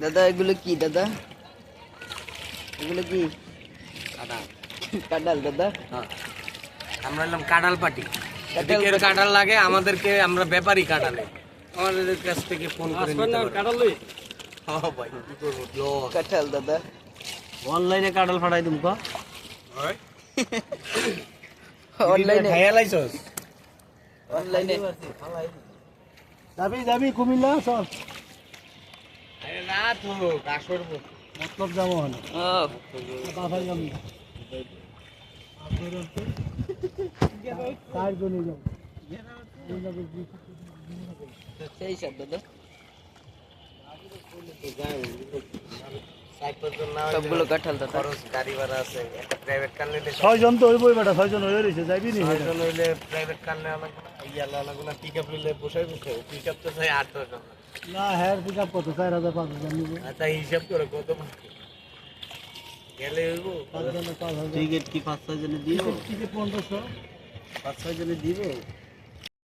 দাদা এগুলো কি দাদা? এগুলো কি? কাঁঠাল। কাঁঠাল দাদা? হ্যাঁ, আমরা এলাম কাঁঠাল পাটি। এদিকের কাঁঠাল লাগে আমাদেরকে, আমরা ব্যাপারী কাঁঠালে আমাদের কাছ থেকে ফোন করে নিতে পারো। কাঁঠাল লই? হ্যাঁ ভাই, কি করবো, লস। কাঁঠাল দাদা অনলাইনে কাঁঠাল ফাটাই তুমি ক অনলাইনে খাইয়া লাইছস? অনলাইনে যাবি কুমিল্লা চল। আরে রাত হোক, আসর হোক, মতলব যাবো হলে ও বাসায় যাবি চারজনে যাবো। সেই সব দাদা সবগুলো কাঁঠাল দাদা। খরচ, গাড়ি ভাড়া আছে, একটা প্রাইভেট কার নিলে 6 জন তো হইবই বেটা, 6 জন হয়ে রয়েছে, যাবি নি? 6 জন হইলে প্রাইভেট কার নেওয়া লাগবে না, ইয়া নেওয়া লাগবে না, পিক আপ নিলে বসাই পিক আপ তো চাই 8-10 জন। না হ্যাঁ পিক আপ কত 4,000-5,000 নিবে। আচ্ছা হিসাব করে কত গেলে হইব? 5 জনে 5,000। টিকিট কি 5-6 জনে দিব? টিকিট 1500। 5-6 জনে দিব?